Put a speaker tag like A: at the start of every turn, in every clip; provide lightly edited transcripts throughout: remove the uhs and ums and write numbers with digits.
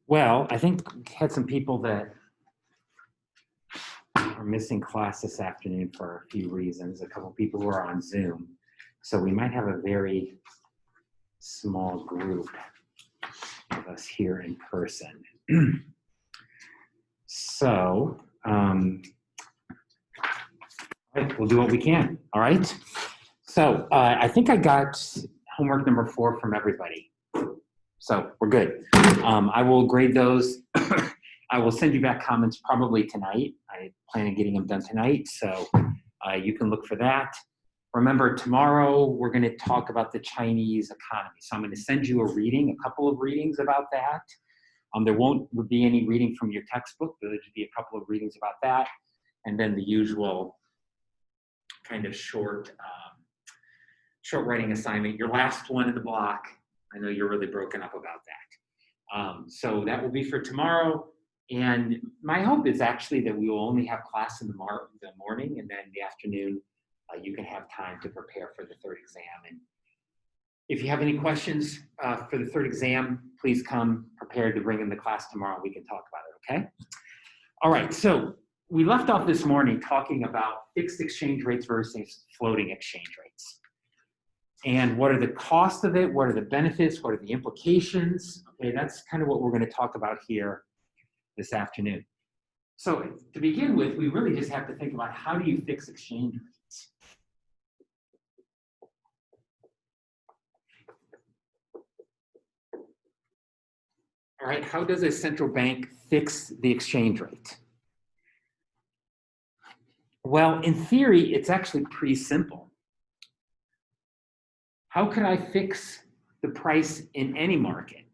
A: Well, I think we had some people that are missing class this afternoon for a few reasons. A couple people who are on Zoom. So we might have a very small group of us here in person. So we'll do what we can, all right? So I think I got homework number 4 from everybody. So we're good. I will grade those. I will send you back comments probably tonight. I plan on getting them done tonight, so you can look for that. Remember, tomorrow we're going to talk about the Chinese economy. So I'm going to send you a couple of readings about that. There won't be any reading from your textbook. There'll just be a couple of readings about that. And then the usual kind of short writing assignment. Your last one in the block. I know you're really broken up about that. So that will be for tomorrow. And my hope is actually that we will only have class in the morning, and then the afternoon you can have time to prepare for the third exam. And if you have any questions for the third exam, please come prepared to bring in the class tomorrow. We can talk about it, okay? All right, so we left off this morning talking about fixed exchange rates versus floating exchange rates. And what are the costs of it? What are the benefits? What are the implications? Okay, that's kind of what we're going to talk about here this afternoon. So to begin with, we really just have to think about how do you fix exchange rates? All right, how does a central bank fix the exchange rate? Well, in theory, it's actually pretty simple. How can I fix the price in any market?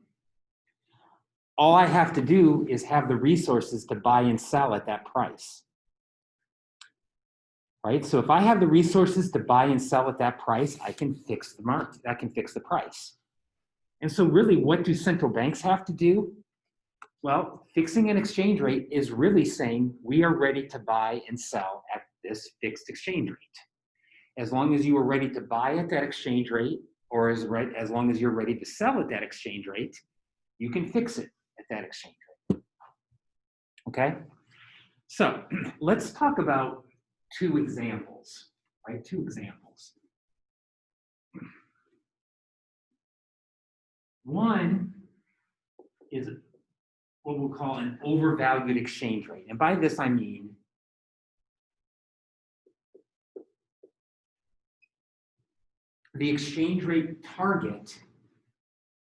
A: All I have to do is have the resources to buy and sell at that price. Right? So if I have the resources to buy and sell at that price, I can fix the market. I can fix the price. And so really, what do central banks have to do? Well, fixing an exchange rate is really saying we are ready to buy and sell at this fixed exchange rate. As long as you are ready to buy at that exchange rate, or as long as you're ready to sell at that exchange rate, you can fix it at that exchange rate. Okay? So let's talk about 2 examples, right? 2 examples. One is what we'll call an overvalued exchange rate. And by this, I mean the exchange rate target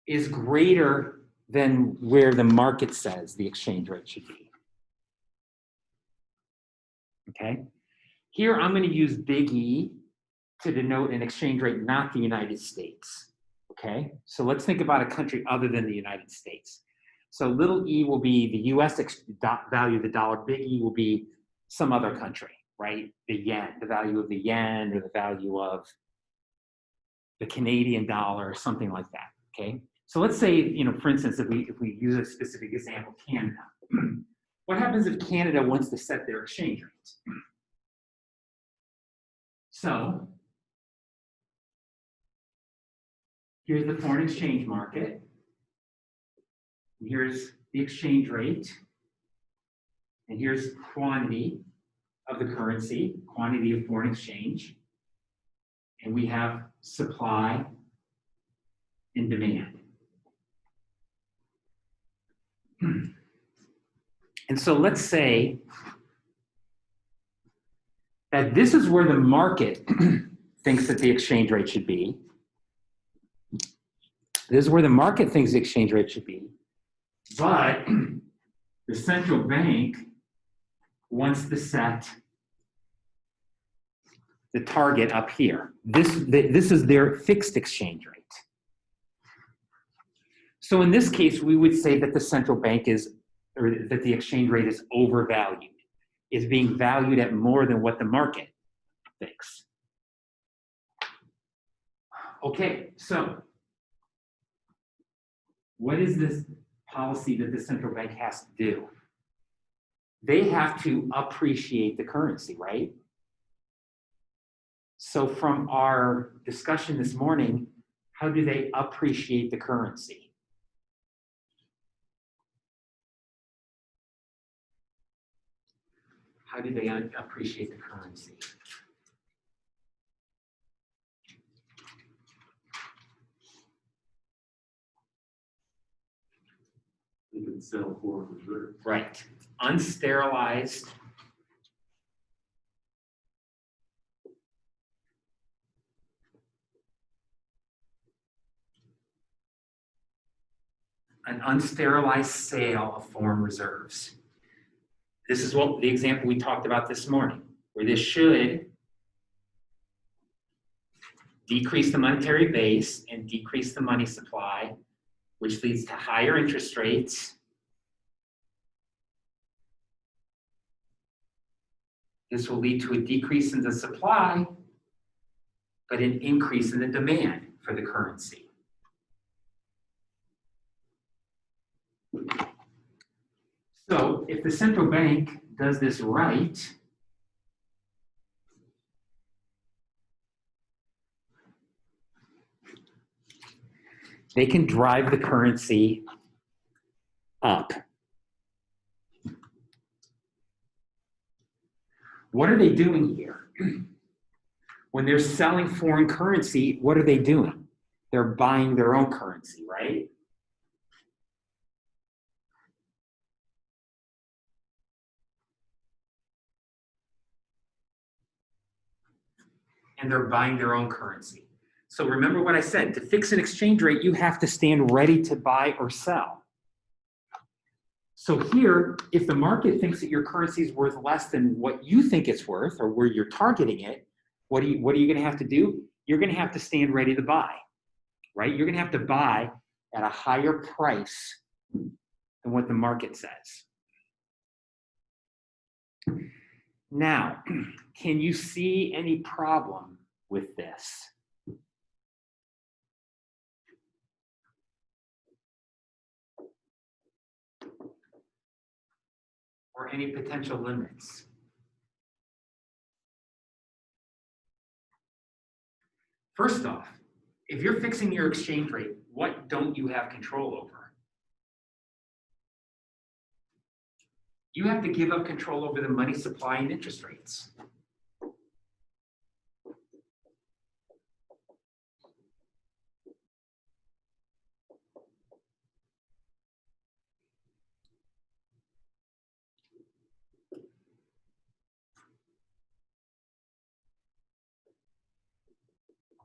A: is greater than where the market says the exchange rate should be. Okay? Here, I'm going to use big E to denote an exchange rate not the United States. Okay? So let's think about a country other than the United States. So little e will be the US value of the dollar. Big E will be some other country, right? The yen, the value of the yen, or the value of the Canadian dollar, or something like that, okay? So let's say, for instance, if we use a specific example, Canada. What happens if Canada wants to set their exchange rates? So here's the foreign exchange market. Here's the exchange rate. And here's quantity of the currency, quantity of foreign exchange. And we have supply and demand. And so let's say that this is where the market thinks that the exchange rate should be. This is where the market thinks the exchange rate should be. But the central bank wants to set the target up here. This is their fixed exchange rate. So in this case, we would say that the central bank or that the exchange rate is overvalued, is being valued at more than what the market thinks. Okay, so what is this policy that the central bank has to do? They have to appreciate the currency, right? So from our discussion this morning, how do they appreciate the currency? How do they appreciate the currency?
B: You can sell foreign reserves.
A: Right. Unsterilized an unsterilized sale of foreign reserves. This is what the example we talked about this morning, where this should decrease the monetary base and decrease the money supply, which leads to higher interest rates. This will lead to a decrease in the supply, but an increase in the demand for the currency. So if the central bank does this right, they can drive the currency up. What are they doing here? When they're selling foreign currency, what are they doing? They're buying their own currency, right? And they're buying their own currency. So remember what I said, to fix an exchange rate, you have to stand ready to buy or sell. So here, if the market thinks that your currency is worth less than what you think it's worth or where you're targeting it, what are you going to have to do? You're going to have to stand ready to buy, right? You're going to have to buy at a higher price than what the market says. Now, can you see any problem with this? Or any potential limits? First off, if you're fixing your exchange rate, what don't you have control over? You have to give up control over the money supply and interest rates.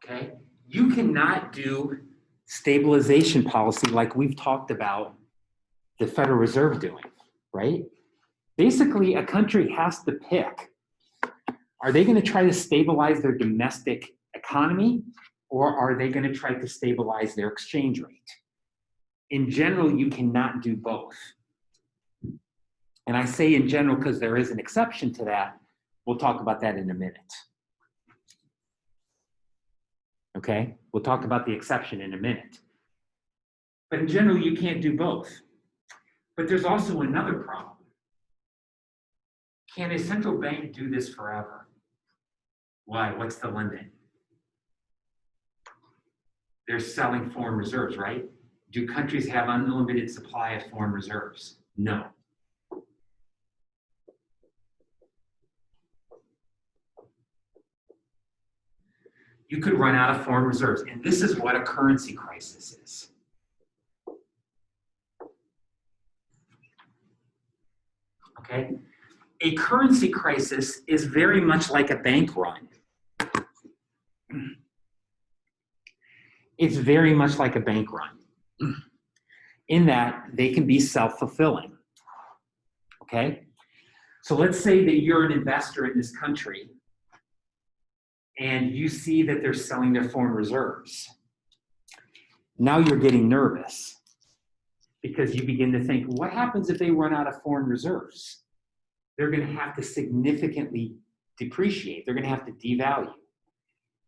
A: Okay? You cannot do stabilization policy like we've talked about the Federal Reserve doing, right? Basically, a country has to pick. Are they going to try to stabilize their domestic economy, or are they going to try to stabilize their exchange rate? In general, you cannot do both. And I say in general because there is an exception to that. We'll talk about that in a minute. Okay? We'll talk about the exception in a minute. But in general, you can't do both. But there's also another problem. Can a central bank do this forever? Why? What's the limit? They're selling foreign reserves, right? Do countries have unlimited supply of foreign reserves? No. You could run out of foreign reserves, and this is what a currency crisis is. Okay? A currency crisis is very much like a bank run. It's very much like a bank run in that they can be self-fulfilling. Okay? So let's say that you're an investor in this country and you see that they're selling their foreign reserves. Now you're getting nervous because you begin to think, what happens if they run out of foreign reserves? They're going to have to significantly depreciate. They're going to have to devalue.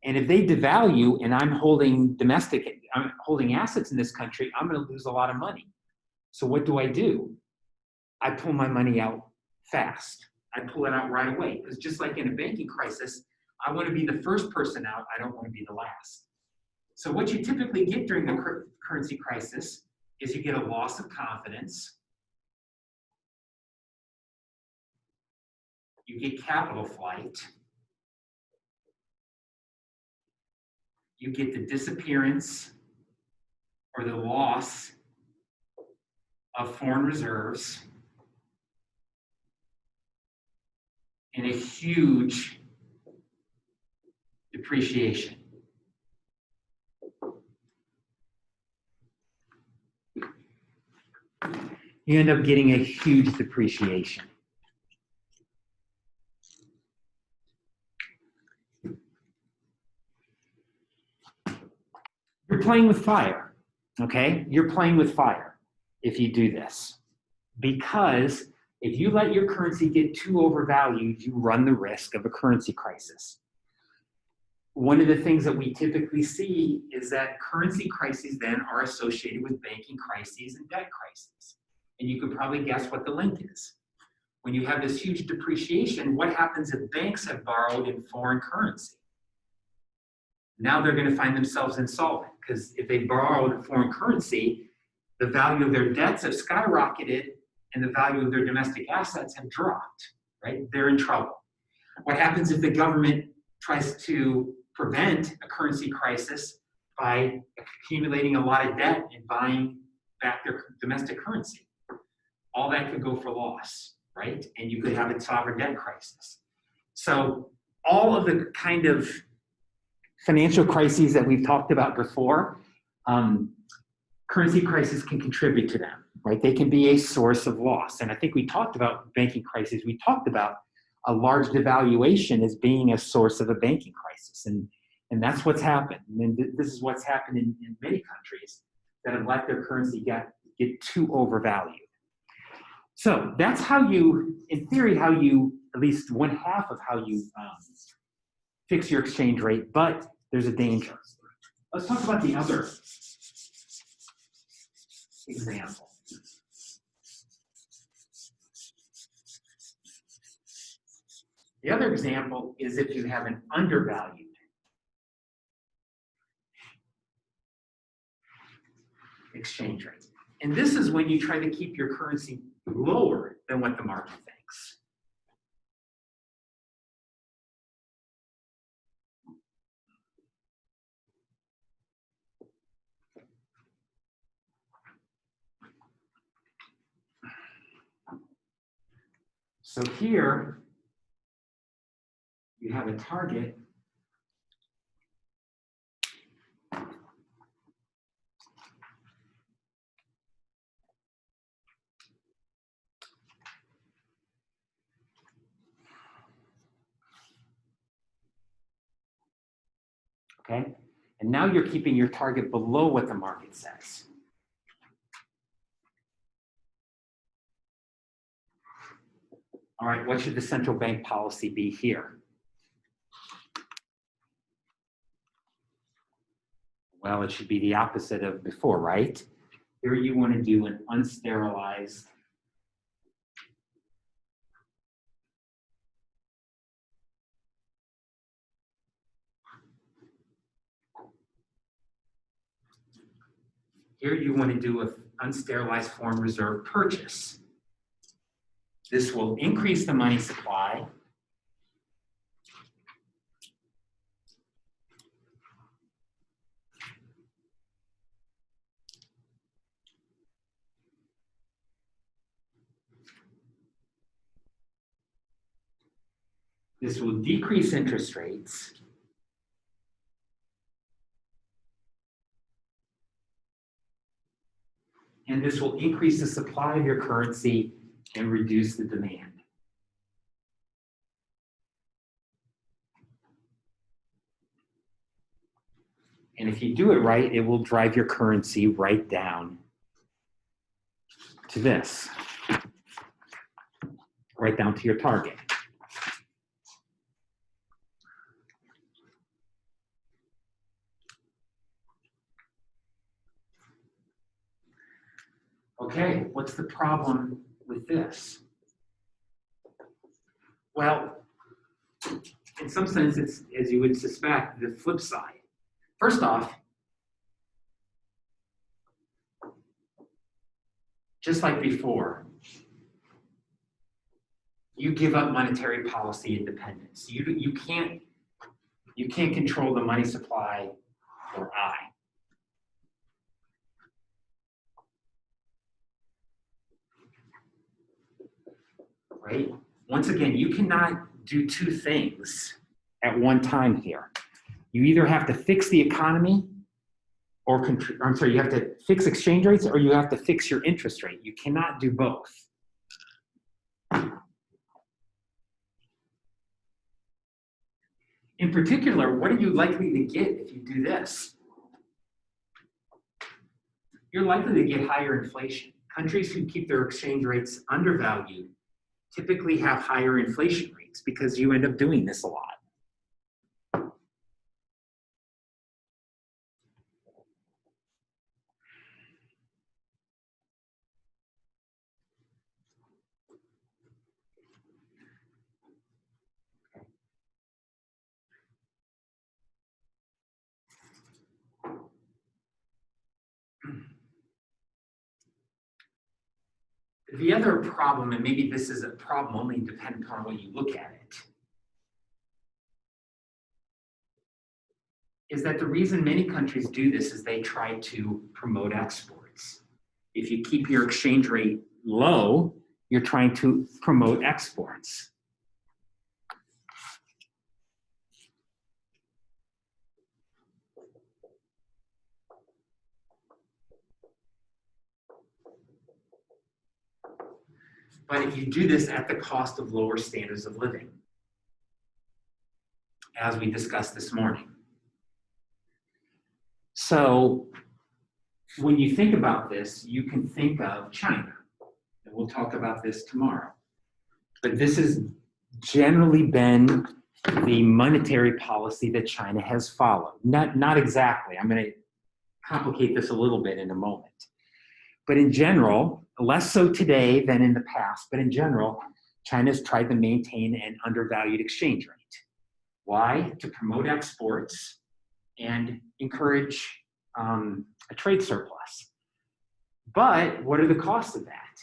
A: And if they devalue and I'm holding assets in this country, I'm going to lose a lot of money. So what do? I pull my money out fast. I pull it out right away. Because just like in a banking crisis, I want to be the first person out. I don't want to be the last. So what you typically get during the currency crisis is you get a loss of confidence. you get capital flight, you get the disappearance or the loss of foreign reserves, and a huge depreciation. You end up getting a huge depreciation. You're playing with fire, okay? You're playing with fire if you do this. Because if you let your currency get too overvalued, you run the risk of a currency crisis. One of the things that we typically see is that currency crises then are associated with banking crises and debt crises. And you could probably guess what the link is. When you have this huge depreciation, what happens if banks have borrowed in foreign currency? Now they're going to find themselves insolvent, because if they borrowed in foreign currency, the value of their debts have skyrocketed and the value of their domestic assets have dropped, right? They're in trouble. What happens if the government tries to prevent a currency crisis by accumulating a lot of debt and buying back their domestic currency? All that could go for loss, right? And you could have a sovereign debt crisis. So all of the kind of financial crises that we've talked about before, currency crises can contribute to them, right? They can be a source of loss. And I think we talked about banking crises. We talked about a large devaluation as being a source of a banking crisis. And that's what's happened. And this is what's happened in many countries that have let their currency get too overvalued. So that's how you, in theory, how you, at least one half of how you fix your exchange rate, but there's a danger. Let's talk about the other example. The other example is if you have an undervalued exchange rate. And this is when you try to keep your currency lower than what the market thinks. So here, you have a target . Okay, and now you're keeping your target below what the market says. All right, what should the central bank policy be here? Well, it should be the opposite of before, right? Here you want to do an unsterilized an unsterilized foreign reserve purchase. This will increase the money supply . This will decrease interest rates . And this will increase the supply of your currency and reduce the demand. And if you do it right, it will drive your currency right down to this, right down to your target. Okay, what's the problem with this? Well, in some sense, it's, as you would suspect, the flip side. First off, just like before, you give up monetary policy independence. You can't control the money supply or I. Right? Once again, you cannot do two things at one time here. You either have to fix the economy or, you have to fix exchange rates or you have to fix your interest rate. You cannot do both. In particular, what are you likely to get if you do this? You're likely to get higher inflation. Countries who keep their exchange rates undervalued typically have higher inflation rates because you end up doing this a lot. The other problem, and maybe this is a problem only depending on what you look at it, is that the reason many countries do this is they try to promote exports. If you keep your exchange rate low, you're trying to promote exports. But if you do this at the cost of lower standards of living, as we discussed this morning. So when you think about this, you can think of China. And we'll talk about this tomorrow. But this has generally been the monetary policy that China has followed. Not exactly. I'm going to complicate this a little bit in a moment. But in general, less so today than in the past, but in general, China's tried to maintain an undervalued exchange rate. Why? To promote exports and encourage a trade surplus. But what are the costs of that?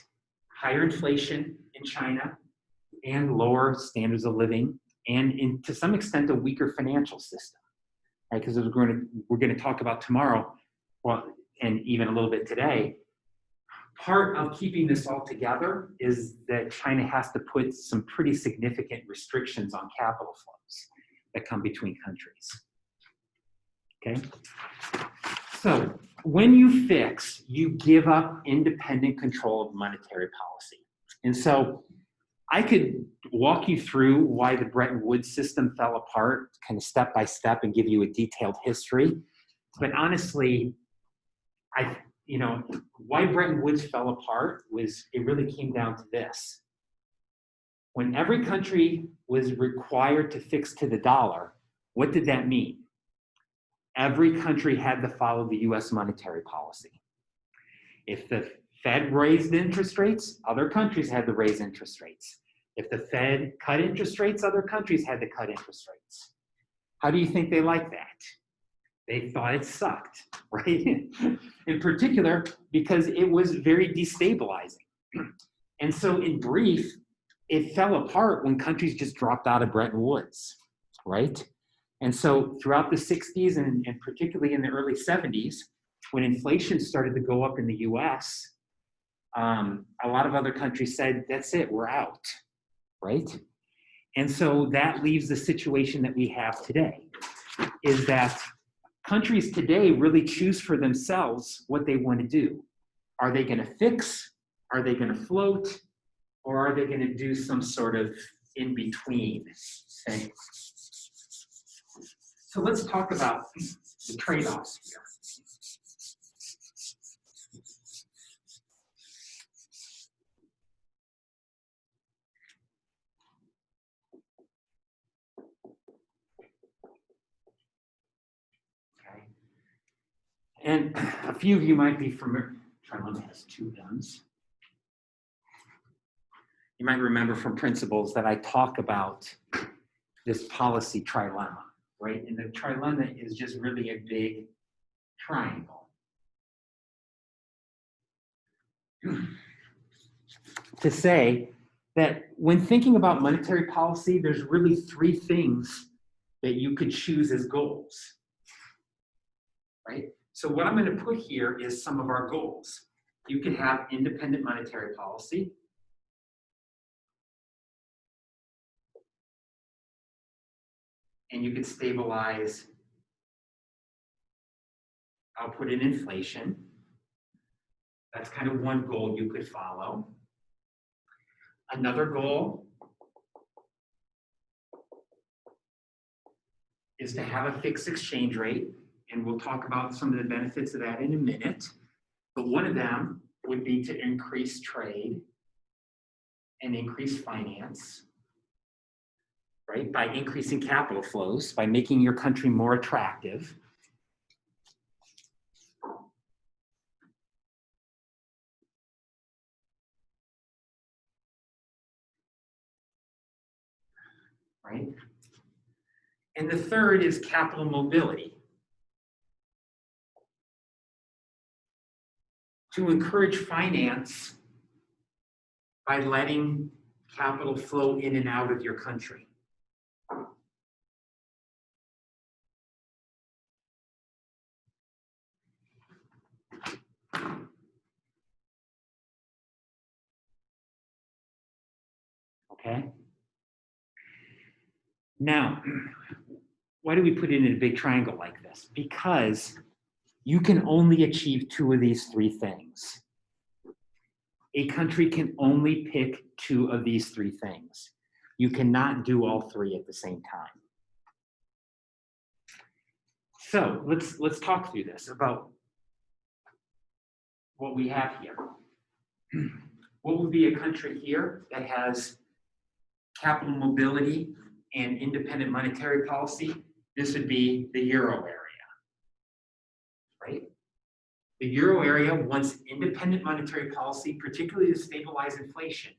A: Higher inflation in China and lower standards of living and to some extent a weaker financial system. Right? Because as we're going to talk about tomorrow, well, and even a little bit today, part of keeping this all together is that China has to put some pretty significant restrictions on capital flows that come between countries. Okay? So when you fix, you give up independent control of monetary policy. And so I could walk you through why the Bretton Woods system fell apart, kind of step by step, and give you a detailed history. But honestly, why Bretton Woods fell apart was it really came down to this. When every country was required to fix to the dollar, what did that mean? Every country had to follow the US monetary policy. If the Fed raised interest rates, other countries had to raise interest rates. If the Fed cut interest rates, other countries had to cut interest rates. How do you think they liked that? They thought it sucked, right? In particular, because it was very destabilizing. And so in brief, it fell apart when countries just dropped out of Bretton Woods, right? And so throughout the 60s and particularly in the early 70s, when inflation started to go up in the US, a lot of other countries said, that's it, we're out, right? And so that leaves the situation that we have today, is that countries today really choose for themselves what they want to do. Are they going to fix? Are they going to float? Or are they going to do some sort of in-between thing? So let's talk about the trade-offs here. And a few of you might be familiar. Trilema has two guns. You might remember from principles that I talk about this policy trilemma, right? And the trilemma is just really a big triangle. To say that when thinking about monetary policy, there's really three things that you could choose as goals, right? So what I'm going to put here is some of our goals. You can have independent monetary policy. And you could stabilize output and inflation. That's kind of one goal you could follow. Another goal is to have a fixed exchange rate, and we'll talk about some of the benefits of that in a minute. But one of them would be to increase trade and increase finance, right? By increasing capital flows, by making your country more attractive. Right? And the third is capital mobility. To encourage finance by letting capital flow in and out of your country. Okay? Now, why do we put it in a big triangle like this? Because you can only achieve two of these three things. A country can only pick two of these three things. You cannot do all three at the same time. So let's talk through this about what we have here. What would be a country here that has capital mobility and independent monetary policy? This would be the Euro area, right? The Euro area wants independent monetary policy, particularly to stabilize inflation.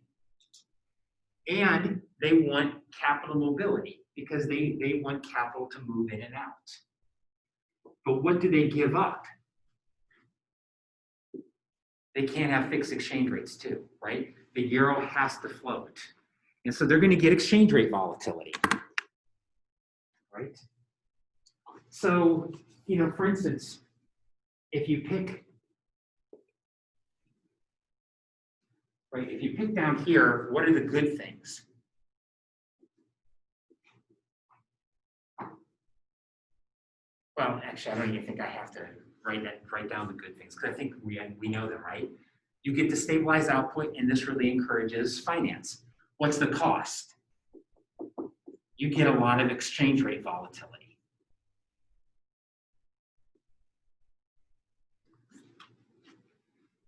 A: And they want capital mobility because they want capital to move in and out. But what do they give up? They can't have fixed exchange rates too, right? The euro has to float. And so they're going to get exchange rate volatility, right? So, for instance, if you pick, right, if you pick down here, what are the good things? Well, actually, I don't even think I have to write down the good things because I think we know them, right? You get to stabilize output, and this really encourages finance. What's the cost? You get a lot of exchange rate volatility.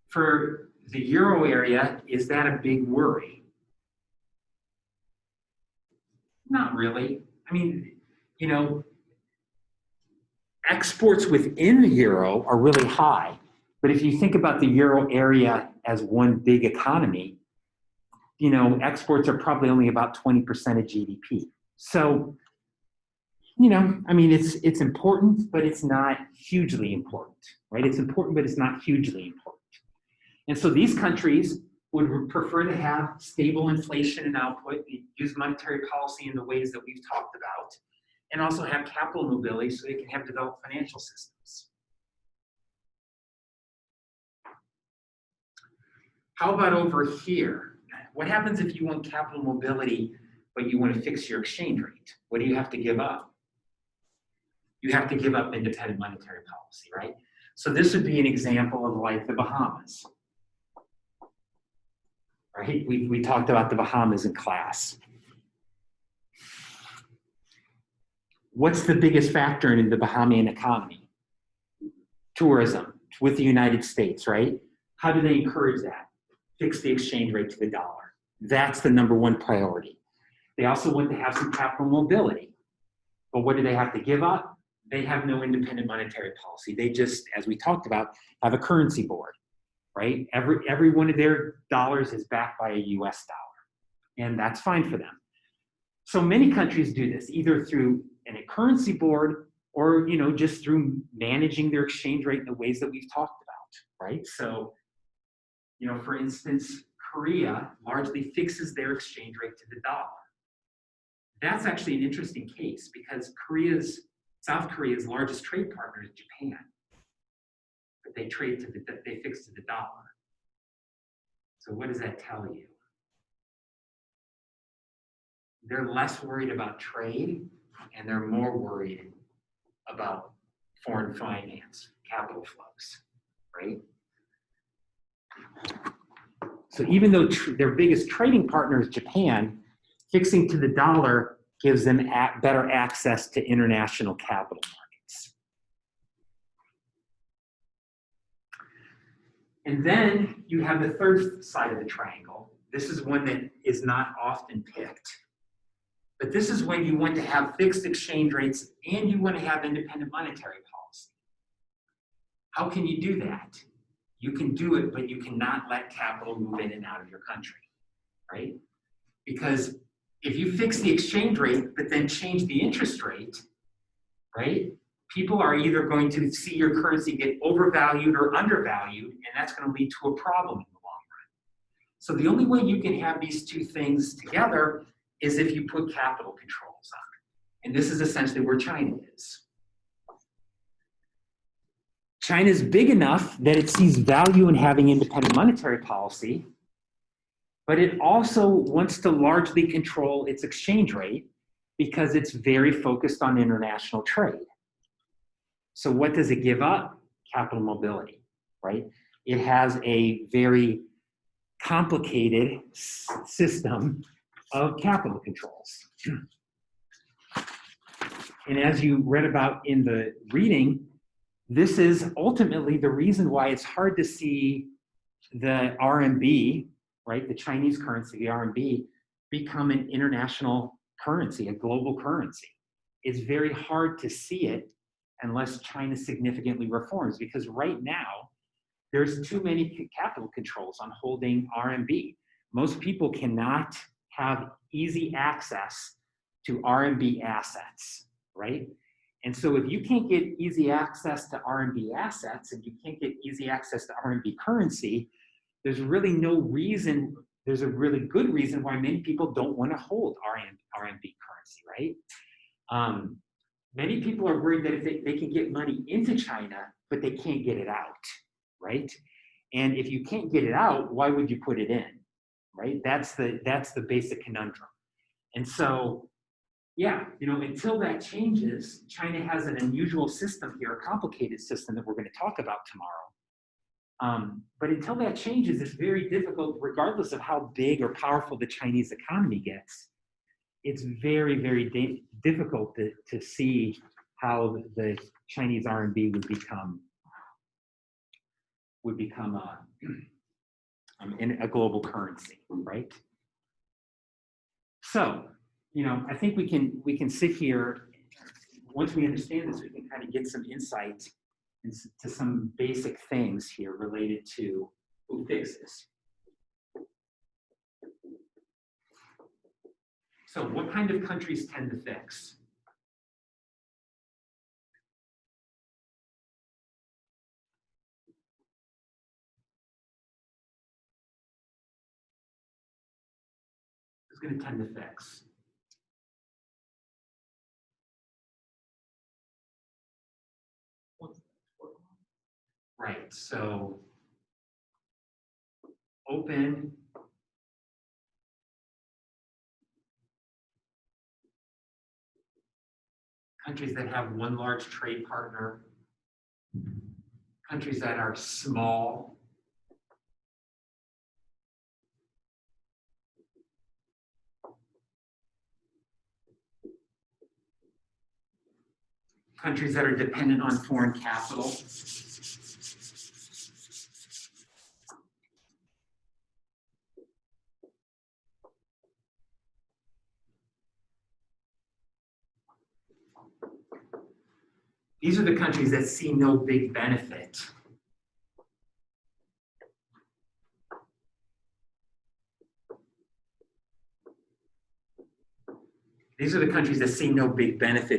A: For the euro area, is that a big worry? Not really. I mean, exports within the euro are really high. But if you think about the euro area as one big economy, exports are probably only about 20% of GDP. So, it's important, but it's not hugely important, right? It's important, but it's not hugely important. And so these countries would prefer to have stable inflation and output, use monetary policy in the ways that we've talked about, and also have capital mobility so they can have developed financial systems. How about over here? What happens if you want capital mobility, but you want to fix your exchange rate? What do you have to give up? You have to give up independent monetary policy, right? So this would be an example of like the Bahamas, right? We talked about the Bahamas in class. What's the biggest factor in the Bahamian economy? Tourism with the United States, right? How do they encourage that? Fix the exchange rate to the dollar. That's the number one priority. They also want to have some capital mobility. But what do they have to give up? They have no independent monetary policy. They just, as we talked about, have a currency board, right? Every one of their dollars is backed by a US dollar. And that's fine for them. So many countries do this, either through a currency board or, just through managing their exchange rate in the ways that we've talked about, right? So, for instance, Korea largely fixes their exchange rate to the dollar. That's actually an interesting case because South Korea's largest trade partner is Japan, but they fix to the dollar. So what does that tell you? They're less worried about trade and they're more worried about foreign finance, capital flows, right? So even though their biggest trading partner is Japan, fixing to the dollar gives them better access to international capital markets. And then you have the third side of the triangle. This is one that is not often picked. But this is when you want to have fixed exchange rates and you want to have independent monetary policy. How can you do that? You can do it, but you cannot let capital move in and out of your country, right? Because if you fix the exchange rate, but then change the interest rate, right? People are either going to see your currency get overvalued or undervalued, and that's going to lead to a problem in the long run. So the only way you can have these two things together is if you put capital controls on it. And this is essentially where China is. China's big enough that it sees value in having independent monetary policy, but it also wants to largely control its exchange rate because it's very focused on international trade. So what does it give up? Capital mobility, right? It has a very complicated system of capital controls. And as you read about in the reading, this is ultimately the reason why it's hard to see the RMB, right, the Chinese currency, the RMB, become an international currency, a global currency. It's very hard to see it unless China significantly reforms, because right now, there's too many capital controls on holding RMB. Most people cannot have easy access to RMB assets, right? And so if you can't get easy access to RMB assets and you can't get easy access to RMB currency, there's really no reason, there's a really good reason why many people don't want to hold RMB currency, right? Many people are worried that if they can get money into China, but they can't get it out, right? And if you can't get it out, why would you put it in, right? That's the basic conundrum. And so, yeah, until that changes, China has an unusual system here, a complicated system that we're going to talk about tomorrow. But until that changes, it's very difficult, regardless of how big or powerful the Chinese economy gets. It's very, very difficult to see how the Chinese RMB would become in a global currency, right? So, I think we can sit here. Once we understand this, we can kind of get some insight into some basic things here related to who fixes. So what kind of countries tend to fix? Who's going to tend to fix? Right, so open countries that have one large trade partner, countries that are small, countries that are dependent on foreign capital, these are the countries that see no big benefit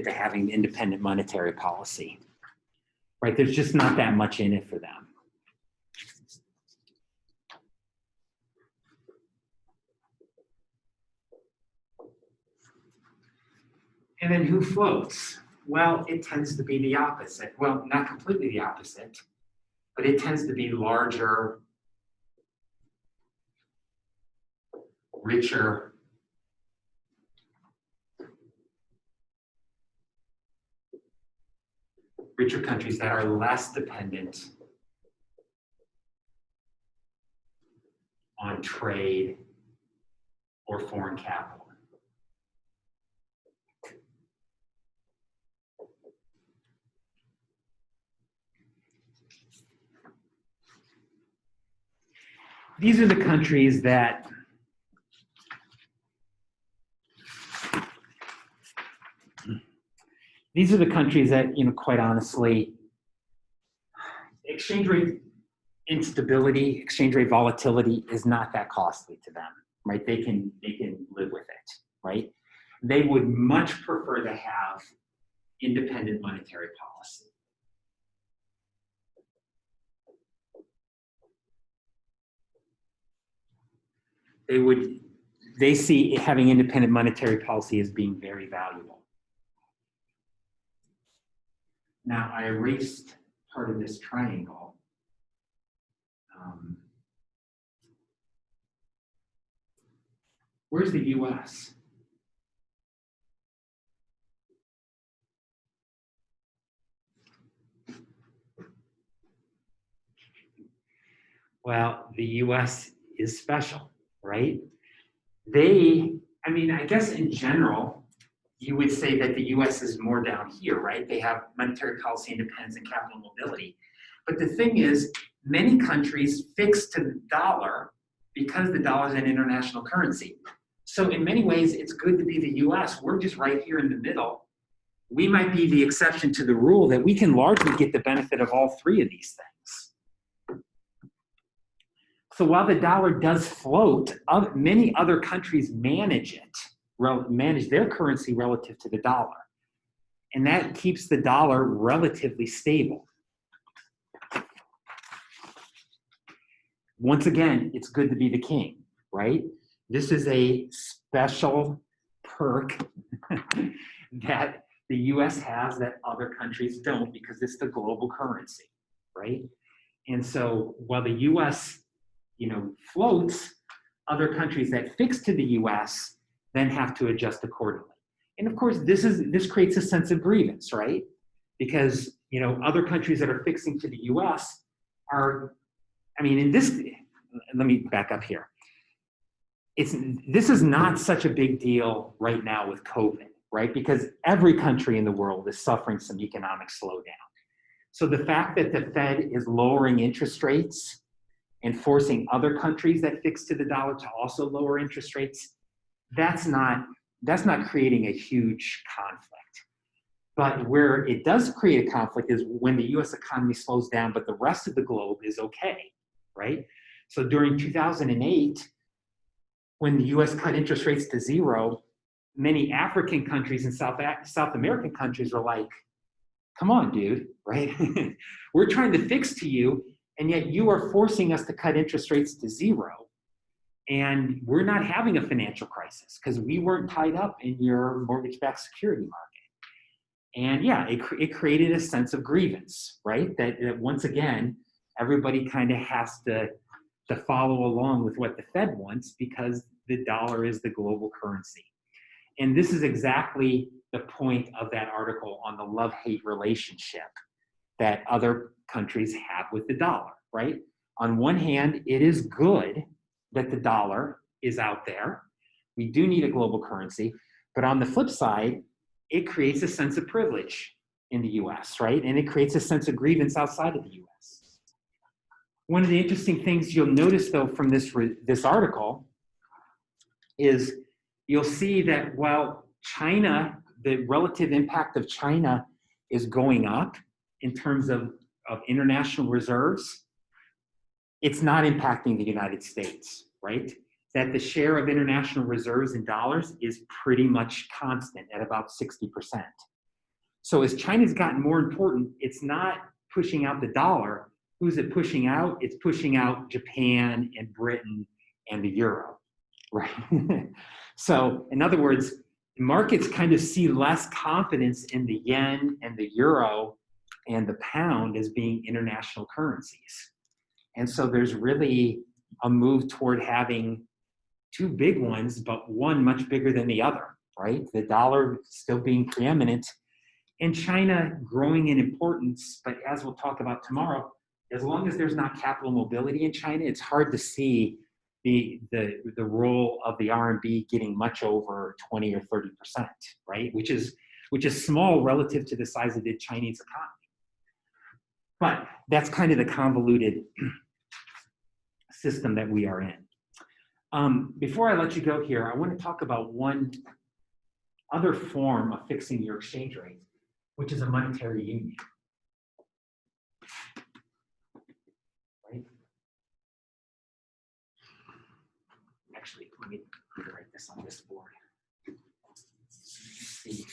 A: to having independent monetary policy, right? There's just not that much in it for them. And then who floats? Well, it tends to be the opposite. Well, not completely the opposite, but it tends to be larger, richer, countries that are less dependent on trade or foreign capital. These are the countries that quite honestly, exchange rate instability, exchange rate volatility is not that costly to them, right? They can live with it, right? They would much prefer to have independent monetary policy. They see having independent monetary policy as being very valuable. Now, I erased part of this triangle. Where's the US? Well, the US is special, right? I guess in general, you would say that the US is more down here, right? They have monetary policy independence and capital mobility. But the thing is, many countries fix to the dollar because the dollar is an international currency. So in many ways, it's good to be the US. We're just right here in the middle. We might be the exception to the rule that we can largely get the benefit of all three of these things. So while the dollar does float, many other countries manage their currency relative to the dollar. And that keeps the dollar relatively stable. Once again, it's good to be the king, right? This is a special perk that the US has that other countries don't because it's the global currency, right? And so while the US, floats, other countries that fix to the US then have to adjust accordingly. And of course, this creates a sense of grievance, right? Because, other countries that are fixing to the US are, let me back up here. This is not such a big deal right now with COVID, right? Because every country in the world is suffering some economic slowdown. So the fact that the Fed is lowering interest rates and forcing other countries that fix to the dollar to also lower interest rates, that's not creating a huge conflict. But where it does create a conflict is when the US economy slows down, but the rest of the globe is okay, right? So during 2008, when the US cut interest rates to zero, many African countries and South American countries were like, come on, dude, right? We're trying to fix to you, and yet you are forcing us to cut interest rates to zero. And we're not having a financial crisis because we weren't tied up in your mortgage-backed security market. And yeah, it created a sense of grievance, right? That once again, everybody kind of has to follow along with what the Fed wants because the dollar is the global currency. And this is exactly the point of that article on the love-hate relationship that other countries have with the dollar, right? On one hand, it is good that the dollar is out there. We do need a global currency. But on the flip side, it creates a sense of privilege in the US, right? And it creates a sense of grievance outside of the US. One of the interesting things you'll notice, though, from this article is you'll see that while China, the relative impact of China is going up in terms of international reserves, it's not impacting the United States, right? That the share of international reserves in dollars is pretty much constant at about 60%. So as China's gotten more important, it's not pushing out the dollar. Who's it pushing out? It's pushing out Japan and Britain and the euro, right? So in other words, markets kind of see less confidence in the yen and the euro and the pound as being international currencies. And so there's really a move toward having two big ones, but one much bigger than the other, right? The dollar still being preeminent and China growing in importance. But as we'll talk about tomorrow, as long as there's not capital mobility in China, it's hard to see the role of the RMB getting much over 20 or 30%, right? Which is small relative to the size of the Chinese economy. But that's kind of the convoluted system that we are in. Before I let you go here, I want to talk about one other form of fixing your exchange rate, which is a monetary union. Right? Actually, let me write this on this board. See.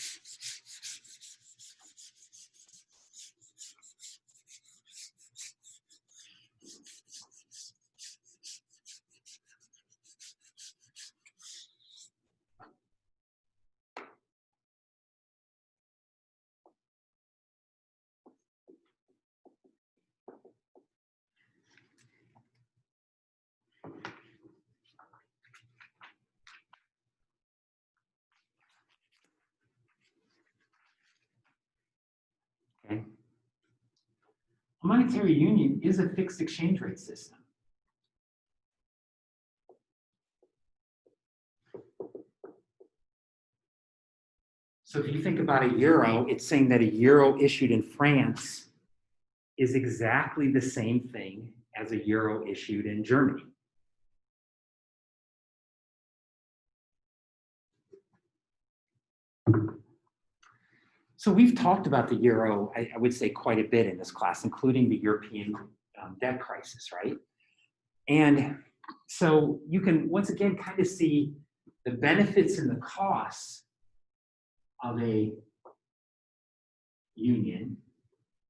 A: Okay. A monetary union is a fixed exchange rate system. So if you think about a euro, it's saying that a euro issued in France is exactly the same thing as a euro issued in Germany. So we've talked about the euro, I would say, quite a bit in this class, including the European debt crisis, right? And so you can, once again, kind of see the benefits and the costs of a union.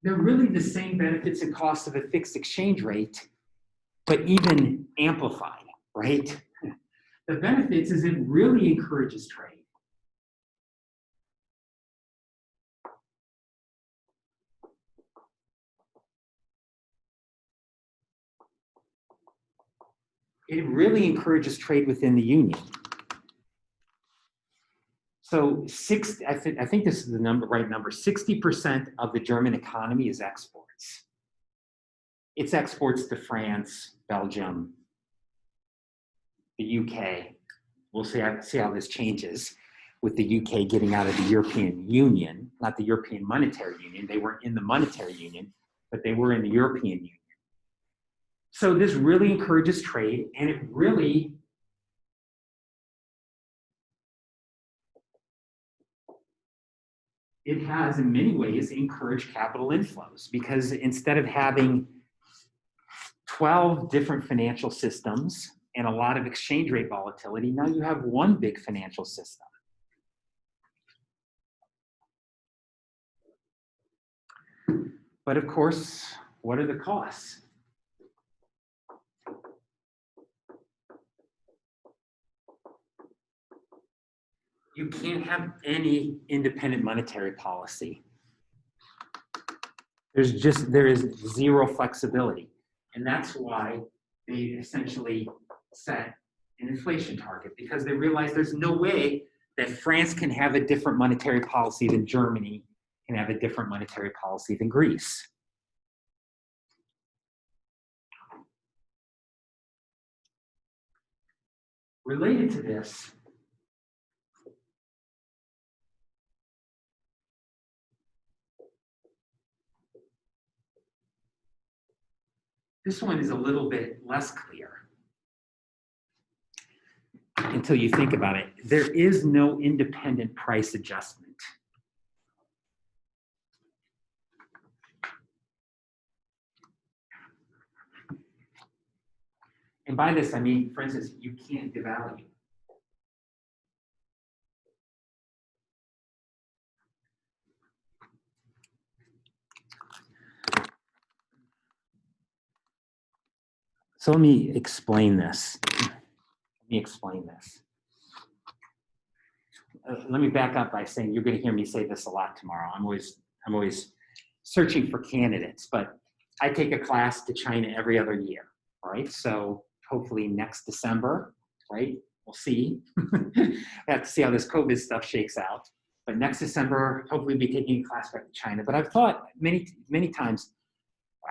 A: They're really the same benefits and costs of a fixed exchange rate, but even amplified, right? The benefits is it really encourages trade. It really encourages trade within the union. So I think this is the right number, 60% of the German economy is exports. It's exports to France, Belgium, the UK. We'll see how this changes with the UK getting out of the European Union, not the European Monetary Union. They weren't in the Monetary Union, but they were in the European Union. So this really encourages trade, and it really has in many ways encouraged capital inflows, because instead of having 12 different financial systems and a lot of exchange rate volatility, now you have one big financial system. But of course, what are the costs? You can't have any independent monetary policy. There is zero flexibility. And that's why they essentially set an inflation target, because they realize there's no way that France can have a different monetary policy than Germany can have a different monetary policy than Greece. Related to this, this one is a little bit less clear until you think about it. There is no independent price adjustment. And by this, I mean, for instance, you can't devalue. So let me explain this. let me back up by saying you're going to hear me say this a lot tomorrow. I'm always searching for candidates, but I take a class to China every other year. All right. So hopefully next December, right? We'll see. I have to see how this COVID stuff shakes out. But next December, hopefully we'll be taking a class back to China. But I've thought many times,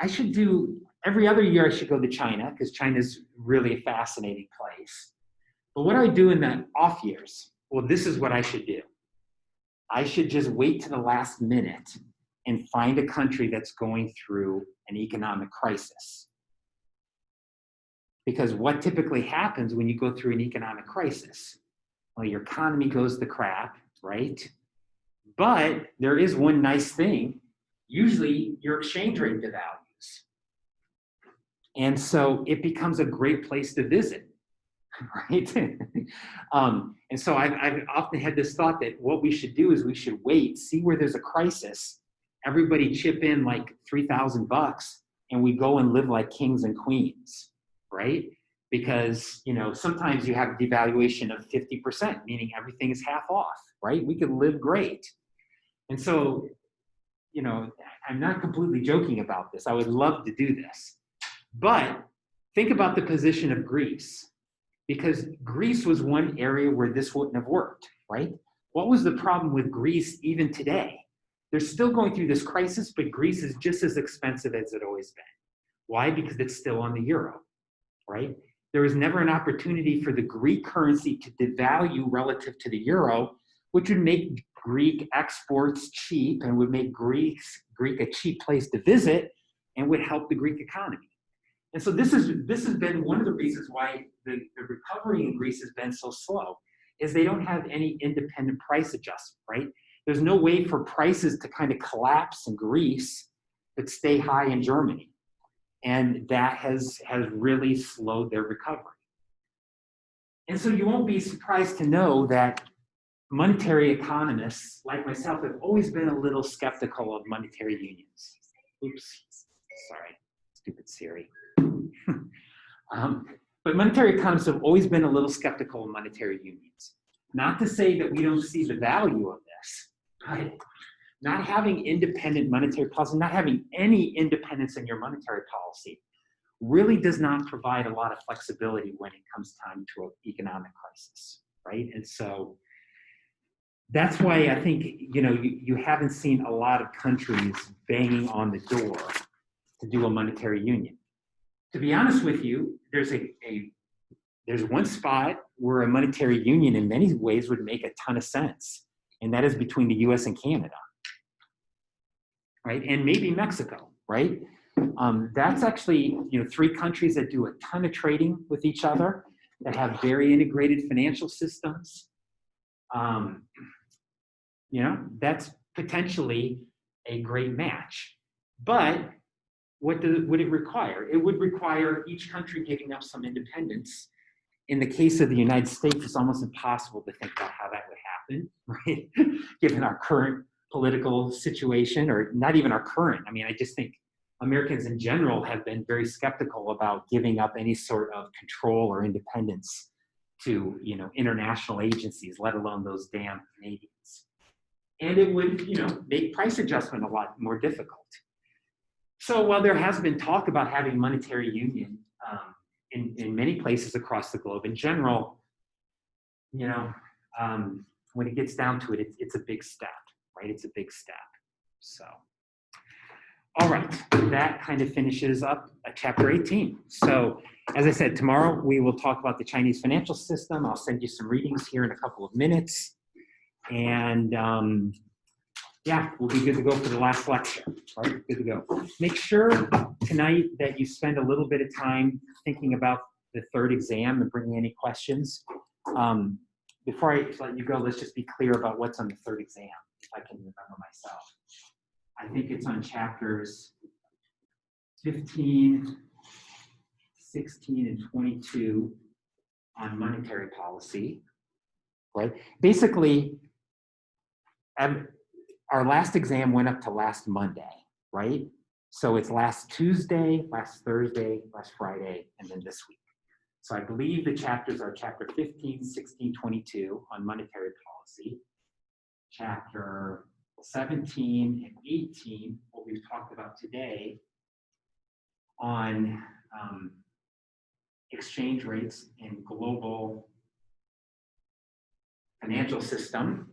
A: I should do, every other year I should go to China because China's really a fascinating place. But what do I do in the off years? Well, this is what I should do. I should just wait to the last minute and find a country that's going through an economic crisis. Because what typically happens when you go through an economic crisis? Well, your economy goes to crap, right? But there is one nice thing. Usually your exchange rate devalues. And so it becomes a great place to visit, right? And so I've often had this thought that what we should do is we should wait, see where there's a crisis, everybody chip in like $3,000 and we go and live like kings and queens, right? Because, sometimes you have a devaluation of 50%, meaning everything is half off, right? We could live great. And so, I'm not completely joking about this. I would love to do this. But think about the position of Greece, because Greece was one area where this wouldn't have worked, right? What was the problem with Greece even today? They're still going through this crisis, but Greece is just as expensive as it always been. Why? Because it's still on the euro, right? There was never an opportunity for the Greek currency to devalue relative to the euro, which would make Greek exports cheap and would make Greek a cheap place to visit and would help the Greek economy. And so this has been one of the reasons why the recovery in Greece has been so slow, is they don't have any independent price adjustment, right? There's no way for prices to kind of collapse in Greece but stay high in Germany. And that has really slowed their recovery. And so you won't be surprised to know that monetary economists like myself have always been a little skeptical of monetary unions. Oops, sorry, stupid Siri. But monetary economists have always been a little skeptical of monetary unions. Not to say that we don't see the value of this, but not having independent monetary policy, not having any independence in your monetary policy really does not provide a lot of flexibility when it comes time to an economic crisis, right? And so that's why I think, you haven't seen a lot of countries banging on the door to do a monetary union. To be honest with you, there's one spot where a monetary union in many ways would make a ton of sense, and that is between the US and Canada, right? And maybe Mexico, right? That's actually, 3 countries that do a ton of trading with each other, that have very integrated financial systems. That's potentially a great match. But what would it require? It would require each country giving up some independence. In the case of the United States, it's almost impossible to think about how that would happen, right? Given our current political situation, or not even our current. I mean, I just think Americans in general have been very skeptical about giving up any sort of control or independence to, international agencies, let alone those damn Canadians. And it would, make price adjustment a lot more difficult. So while there has been talk about having monetary union in many places across the globe, in general, when it gets down to it, it's a big step, right? It's a big step. So, all right, that kind of finishes up chapter 18. So as I said, tomorrow we will talk about the Chinese financial system. I'll send you some readings here in a couple of minutes. And yeah, we'll be good to go for the last lecture. All right, good to go. Make sure tonight that you spend a little bit of time thinking about the third exam and bringing any questions. Before I let you go, let's just be clear about what's on the third exam, if I can remember myself. I think it's on chapters 15, 16, and 22 on monetary policy, right? Basically, our last exam went up to last Monday, right? So it's last Tuesday, last Thursday, last Friday, and then this week. So I believe the chapters are chapter 15, 16, 22 on monetary policy, chapter 17 and 18, what we've talked about today on exchange rates in global financial system.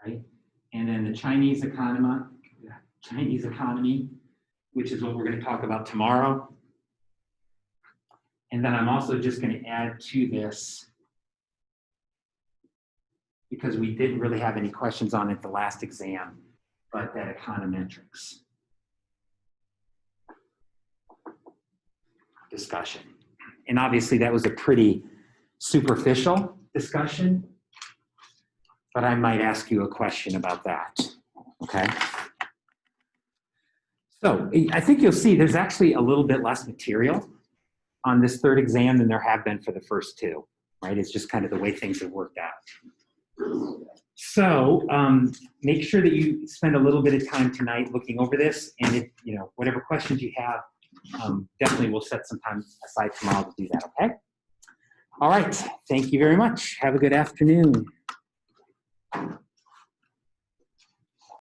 A: Right? And then the Chinese economy, which is what we're going to talk about tomorrow. And then I'm also just going to add to this, because we didn't really have any questions on it the last exam, but that econometrics discussion. And obviously that was a pretty superficial discussion, but I might ask you a question about that, okay? So I think you'll see there's actually a little bit less material on this third exam than there have been for the first two, right? It's just kind of the way things have worked out. So make sure that you spend a little bit of time tonight looking over this, and if, whatever questions you have, definitely we'll set some time aside tomorrow to do that, okay? All right, thank you very much. Have a good afternoon.